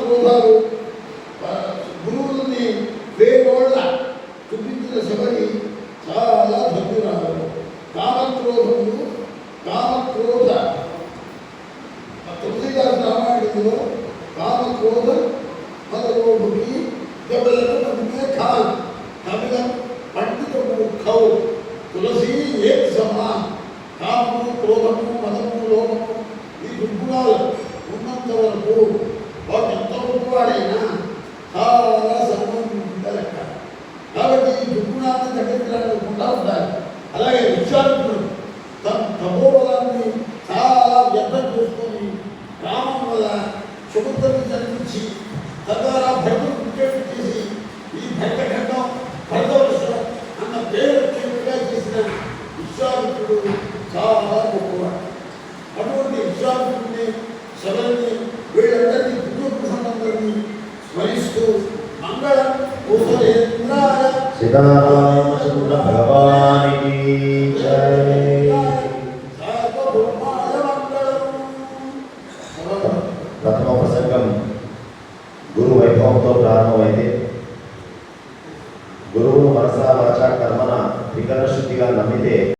క్రోధాలు గురువుల్ని వేగోళ్ళ చూపించిన శబరి చాలా ధన్యురాలు. కామక్రోధములు కామక్రోధ తులసిదాస్ రామాయణంలో కామక్రోధ మదలోభుకి దెబ్బలకు మనమే ఖాన్ తమిళం పండితము ఖౌ తులసి ఏక్ సమాన్. కామము క్రోధము మదము లోభము ఈ దుర్గుణాలు ఉన్నంత వరకు వాడు ఎంత గొప్పవాడైనా చాలా సన్మానం ఉండాలి. కాబట్టి ఈ దుర్గుణాన్ని దగ్గరికి రాకుండా ఉండాలి. అలాగే విచారకుడు తన తపోబలాన్ని చాలా వ్యర్థం చేసుకొని రామం వల్ల సుమంత్రుని జన్మించి తద్వారా భరతుడు విజయం చేసి ఈ భరతఖండం భరతవర్షం అన్న పేరు వచ్చేట్టుగా చేసిన విశ్వామిత్రుడు చాలా గొప్పవాడు. అటువంటి విశ్వామిత్రుడిని శబరిని వీళ్ళందరినీ కుటుంబ స్మరిస్తూ మంగళం కుశలేంద్రాయ సీతారామచంద్ర భగవానికి జై. ప్రథమ ప్రసంగం గురు వైభవంతో ప్రారంభమైంది. గురువును మనసా వాచా కర్మన త్రికరణ శుద్ధిగా నమ్మితే